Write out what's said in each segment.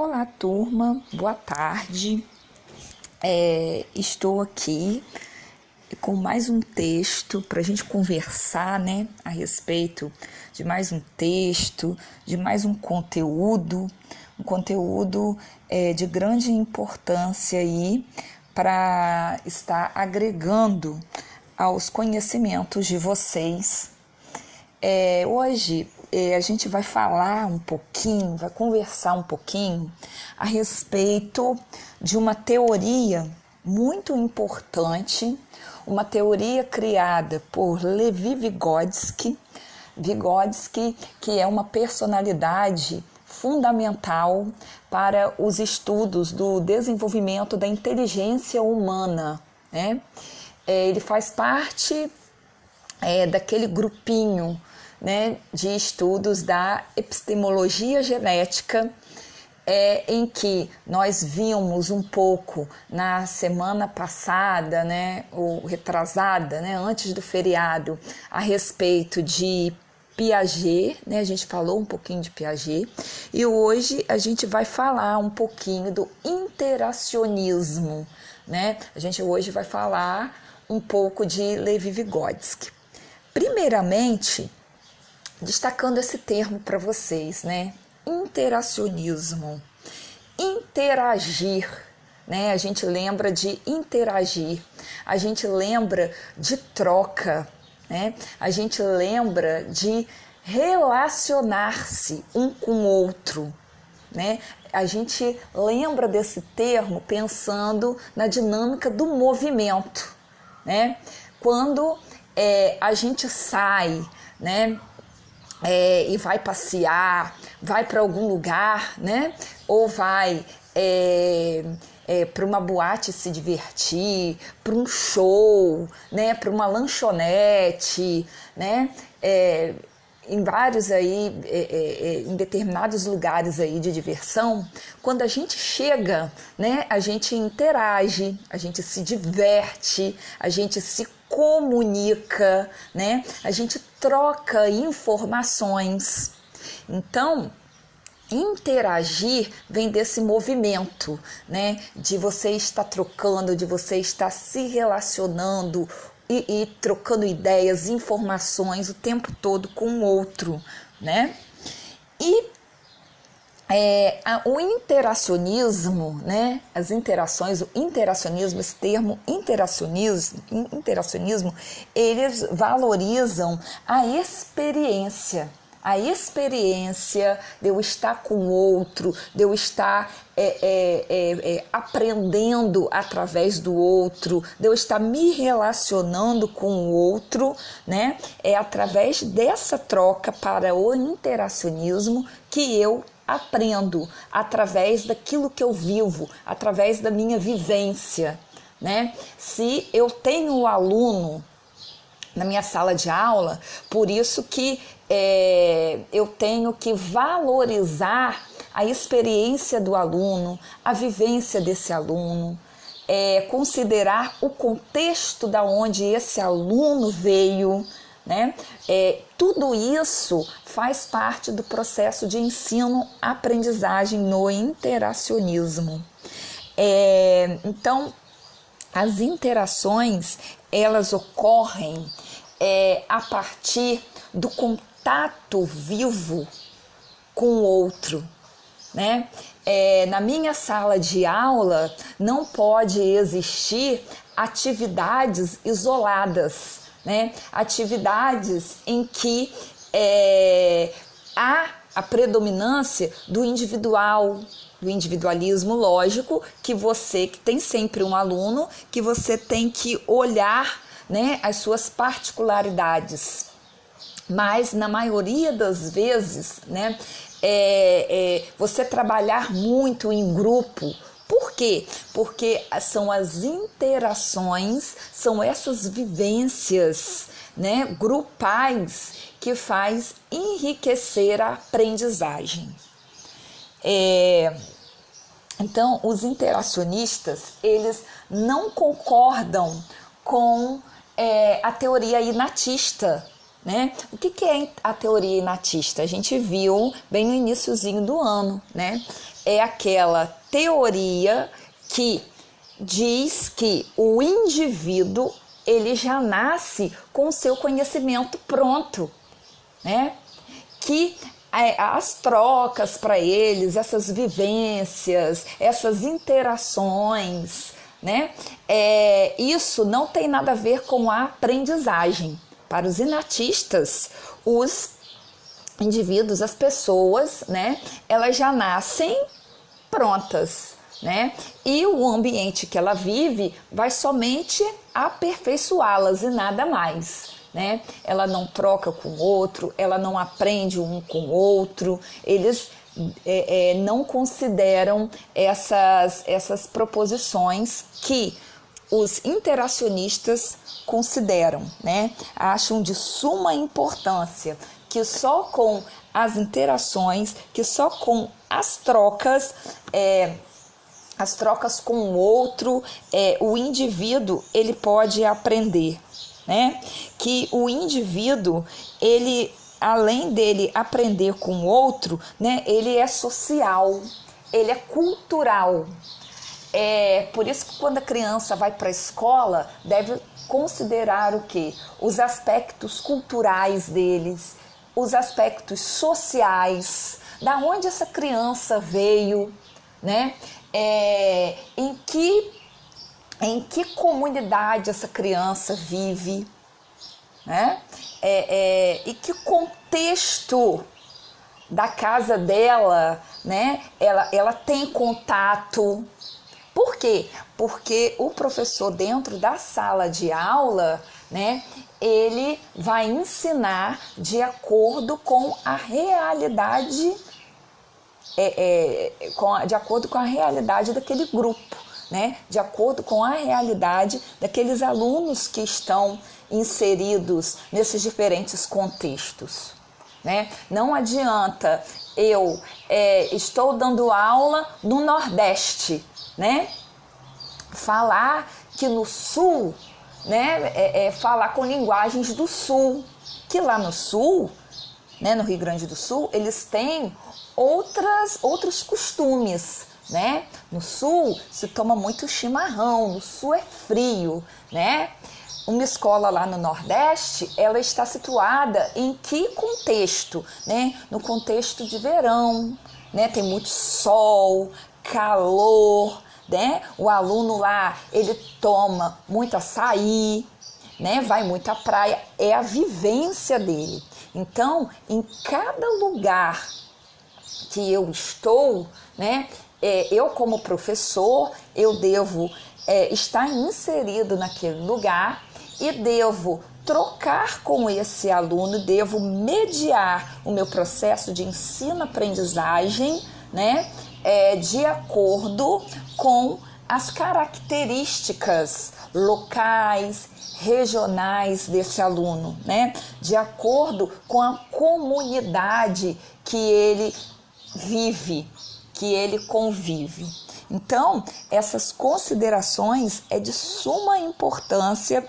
Olá, turma, boa tarde. Estou aqui com mais um texto para a gente conversar, a respeito de mais um texto, de mais um conteúdo de grande importância aí para estar agregando aos conhecimentos de vocês. Hoje a gente vai falar um pouquinho, vai conversar um pouquinho a respeito de uma teoria muito importante, uma teoria criada por Levi Vygotsky, que é uma personalidade fundamental para os estudos do desenvolvimento da inteligência humana, né? Ele faz parte daquele grupinho, de estudos da epistemologia genética, em que nós vimos um pouco na semana passada, ou retrasada, antes do feriado, a respeito de Piaget, a gente falou um pouquinho de Piaget, e hoje a gente vai falar um pouquinho do interacionismo, A gente hoje vai falar um pouco de Levi Vygotsky. Primeiramente, destacando esse termo para vocês, interacionismo, interagir, a gente lembra de interagir, a gente lembra de troca, a gente lembra de relacionar-se um com o outro, A gente lembra desse termo pensando na dinâmica do movimento, Quando a gente sai, e vai passear, vai para algum lugar, ou vai para uma boate se divertir, para um show, para uma lanchonete, em vários aí, em determinados lugares aí de diversão, quando a gente chega, a gente interage, a gente se diverte, a gente se comunica, a gente troca informações. Então, interagir vem desse movimento, de você estar trocando, de você estar se relacionando e trocando ideias, informações o tempo todo com o outro, E o interacionismo, as interações, o interacionismo, esse termo interacionismo, eles valorizam a experiência de eu estar com o outro, de eu estar aprendendo através do outro, de eu estar me relacionando com o outro, É através dessa troca para o interacionismo que eu aprendo, através daquilo que eu vivo, através da minha vivência, Se eu tenho um aluno na minha sala de aula, por isso que eu tenho que valorizar a experiência do aluno, a vivência desse aluno, considerar o contexto da onde esse aluno veio, tudo isso faz parte do processo de ensino-aprendizagem no interacionismo. Então, as interações, elas ocorrem a partir do contato vivo com o outro, Na minha sala de aula não pode existir atividades isoladas, Atividades em que há a predominância do individual, do individualismo. Lógico que que tem sempre um aluno, que você tem que olhar, as suas particularidades, mas na maioria das vezes, você trabalhar muito em grupo. Por quê? Porque são as interações, são essas vivências, grupais que faz enriquecer a aprendizagem. Então, os interacionistas, eles não concordam com a teoria inatista, né? O que é a teoria inatista? A gente viu bem no iniciozinho do ano, né? É aquela teoria que diz que o indivíduo ele já nasce com o seu conhecimento pronto, né? Que as trocas para eles, essas vivências, essas interações, né? Isso não tem nada a ver com a aprendizagem. Para os inatistas, os indivíduos, as pessoas, né? Elas já nascem prontas, né? E o ambiente que ela vive vai somente aperfeiçoá-las e nada mais, né? Ela não troca com o outro, ela não aprende um com o outro, eles não consideram essas proposições que os interacionistas consideram, né? Acham de suma importância que só com as interações, que só com as trocas com o outro, o indivíduo ele pode aprender, né? Que o indivíduo, ele, além dele aprender com o outro, né? Ele é social, ele é cultural. Por isso que quando a criança vai para a escola, deve considerar o quê? Os aspectos culturais deles, os aspectos sociais, da onde essa criança veio, né? Em que comunidade essa criança vive, né? E que contexto da casa dela, né? Ela tem contato. Por quê? Porque o professor dentro da sala de aula, né? Ele vai ensinar de acordo com a realidade, de acordo com a realidade daquele grupo, né? De acordo com a realidade daqueles alunos que estão inseridos nesses diferentes contextos, né? Não adianta eu estou dando aula no Nordeste, né? Falar que no Sul, né? Falar com linguagens do Sul, que lá no Sul, né? No Rio Grande do Sul, eles têm outros costumes, né? No Sul se toma muito chimarrão, no Sul é frio, né? Uma escola lá no Nordeste, ela está situada em que contexto, né? No contexto de verão, né? Tem muito sol, calor, né? O aluno lá, ele toma muito açaí, né? Vai muito à praia, é a vivência dele. Então, em cada lugar que eu estou, né? Eu como professor, eu devo estar inserido naquele lugar e devo trocar com esse aluno, devo mediar o meu processo de ensino-aprendizagem, né? De acordo com as características locais, regionais desse aluno, né? De acordo com a comunidade que ele vive, que ele convive. Então, essas considerações é de suma importância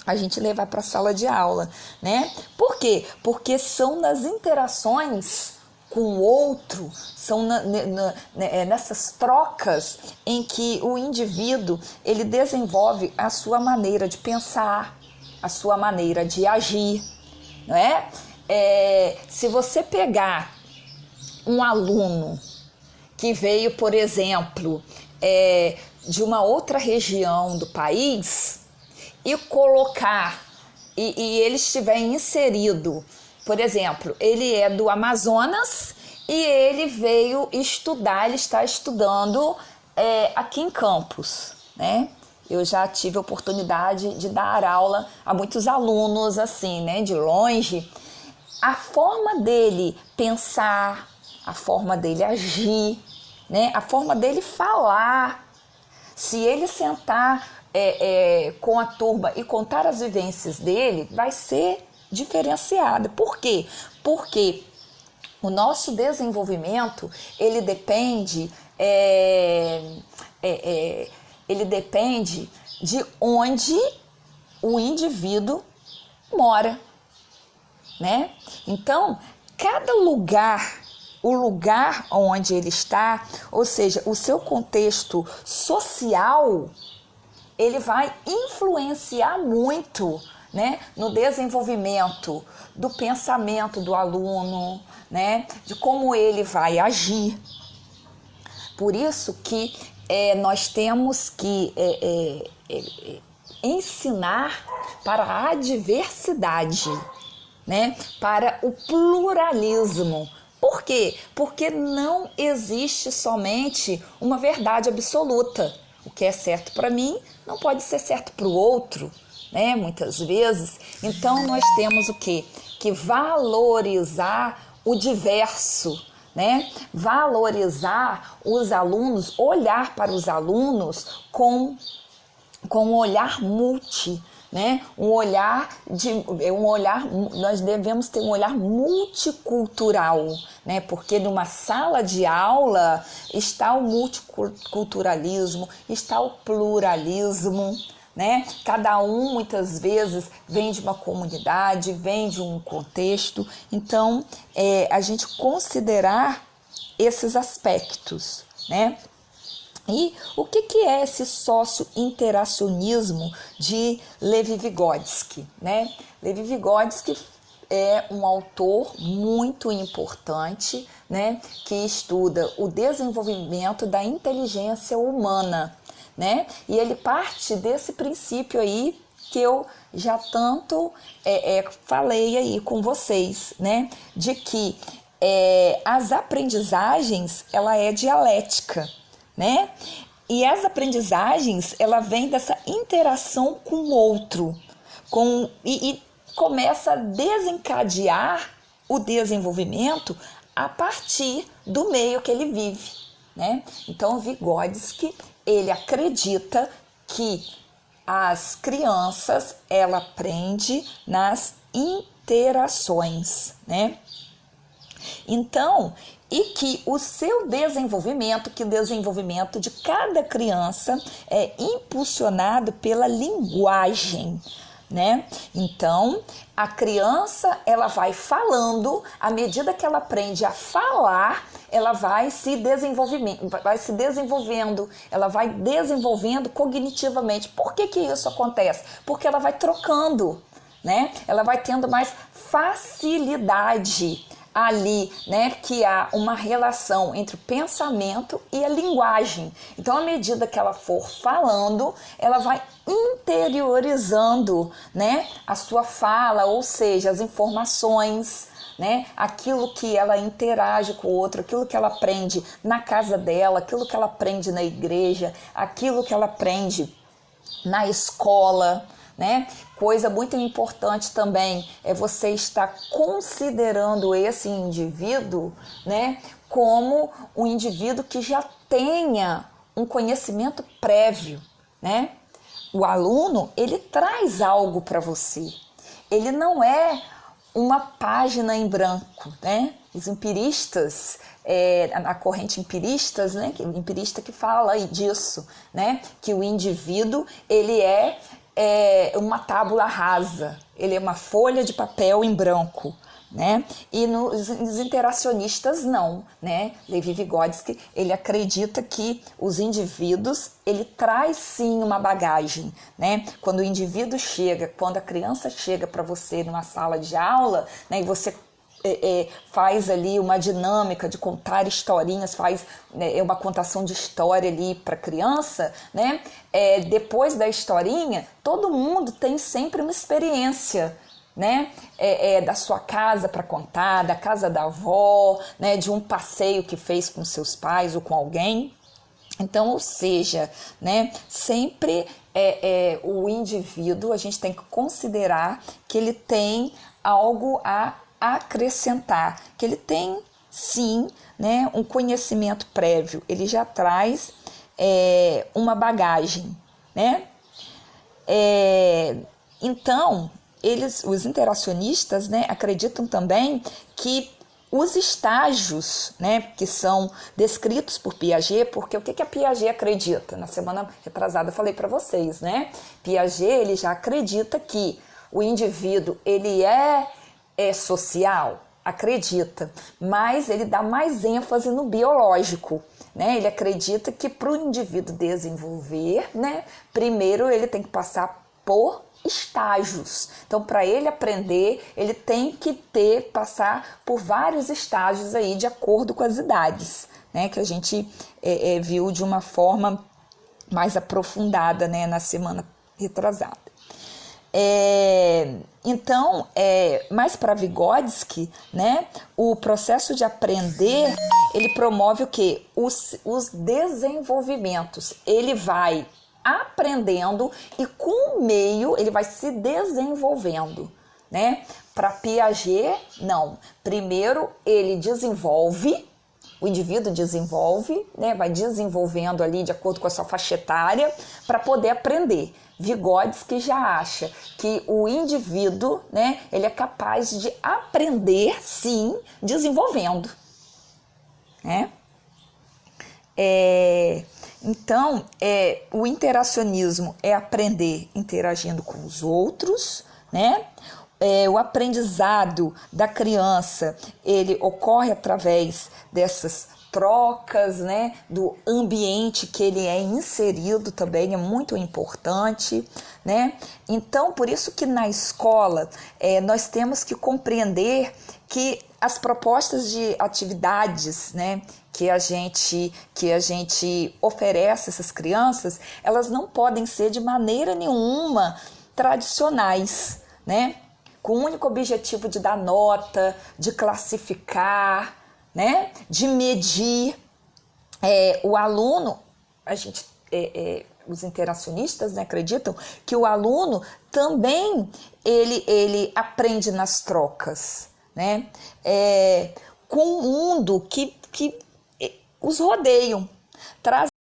a gente levar para a sala de aula, né? Por quê? Porque são nas interações com o outro, são nessas trocas em que o indivíduo ele desenvolve a sua maneira de pensar, a sua maneira de agir, não é? Se você pegar um aluno que veio, por exemplo, de uma outra região do país e colocar, e ele estiver inserido, por exemplo, ele é do Amazonas e ele veio estudar, ele está estudando aqui em Campos, né? Eu já tive a oportunidade de dar aula a muitos alunos assim, né, de longe. A forma dele pensar, a forma dele agir, né, a forma dele falar, se ele sentar com a turma e contar as vivências dele, vai ser diferenciada. Por quê? Porque o nosso desenvolvimento, ele depende de onde o indivíduo mora, né? Então, cada lugar, o lugar onde ele está, ou seja, o seu contexto social, ele vai influenciar muito, né, no desenvolvimento do pensamento do aluno, né, de como ele vai agir. Por isso que nós temos que ensinar para a diversidade, né, para o pluralismo. Por quê? Porque não existe somente uma verdade absoluta. O que é certo para mim não pode ser certo para o outro, né? Muitas vezes. Então nós temos o quê? Que valorizar o diverso, né? Valorizar os alunos, olhar para os alunos com um olhar multi, né? Nós devemos ter um olhar multicultural, né? Porque numa sala de aula está o multiculturalismo, está o pluralismo, né? Cada um muitas vezes vem de uma comunidade, vem de um contexto. Então, a gente considerar esses aspectos, né? E o que é esse sócio-interacionismo de Levi-Vygotsky, né? Levi-Vygotsky é um autor muito importante, né, que estuda o desenvolvimento da inteligência humana, né? E ele parte desse princípio aí que eu já tanto falei aí com vocês, né, de que as aprendizagens, ela é dialética, né? E as aprendizagens, ela vem dessa interação com o outro, e começa a desencadear o desenvolvimento a partir do meio que ele vive, né? Então, Vygotsky, ele acredita que as crianças, ela aprende nas interações, né? Então, e que o seu desenvolvimento, que o desenvolvimento de cada criança é impulsionado pela linguagem, né? Então, a criança, ela vai falando, à medida que ela aprende a falar, ela vai se desenvolvendo, ela vai desenvolvendo cognitivamente. Por que isso acontece? Porque ela vai trocando, né? Ela vai tendo mais facilidade ali, né, que há uma relação entre o pensamento e a linguagem. Então, à medida que ela for falando, ela vai interiorizando, né, a sua fala, ou seja, as informações, né, aquilo que ela interage com o outro, aquilo que ela aprende na casa dela, aquilo que ela aprende na igreja, aquilo que ela aprende na escola, né? Coisa muito importante também é você estar considerando esse indivíduo, né, como um indivíduo que já tenha um conhecimento prévio, né? O aluno, ele traz algo para você. Ele não é uma página em branco, né? Os empiristas, a corrente empiristas, né? Empirista que fala disso, né? Que o indivíduo, ele é uma tábula rasa, ele é uma folha de papel em branco, né? E nos interacionistas não, né? Levi-Vygotsky, ele acredita que os indivíduos, ele traz sim uma bagagem, né? Quando o indivíduo chega, quando a criança chega para você numa sala de aula, né, e você faz ali uma dinâmica de contar historinhas, faz uma contação de história ali para a criança, né? Depois da historinha, todo mundo tem sempre uma experiência, né? Da sua casa para contar, da casa da avó, né? De um passeio que fez com seus pais ou com alguém. Então, ou seja, né? Sempre o indivíduo, a gente tem que considerar que ele tem algo a acrescentar, que ele tem sim, né, um conhecimento prévio, ele já traz uma bagagem, né? Então, os interacionistas, né, acreditam também que os estágios, né, que são descritos por Piaget, porque o que a Piaget acredita? Na semana retrasada eu falei para vocês, né? Piaget, ele já acredita que o indivíduo, ele é é social? Acredita, mas ele dá mais ênfase no biológico, né? Ele acredita que para o indivíduo desenvolver, né, primeiro ele tem que passar por estágios. Então, para ele aprender, ele tem que passar por vários estágios aí, de acordo com as idades, né, que a gente viu de uma forma mais aprofundada, né, na semana retrasada. Então, mais para Vygotsky, né, o processo de aprender, ele promove o quê? Os desenvolvimentos. Ele vai aprendendo e com o meio ele vai se desenvolvendo, né? Para Piaget, não. Primeiro ele desenvolve, o indivíduo desenvolve, né? Vai desenvolvendo ali de acordo com a sua faixa etária para poder aprender. Vygotsky já acha que o indivíduo, né, ele é capaz de aprender, sim, desenvolvendo, né? Então, o interacionismo é aprender interagindo com os outros, né? O aprendizado da criança, ele ocorre através dessas trocas, né? Do ambiente que ele é inserido também é muito importante, né? Então, por isso que na escola nós temos que compreender que as propostas de atividades, né, que a gente oferece a essas crianças, elas não podem ser de maneira nenhuma tradicionais, né, com o único objetivo de dar nota, de classificar, né, de medir. O aluno, os interacionistas, né, acreditam que o aluno também ele aprende nas trocas, né, com o mundo que os rodeiam, traz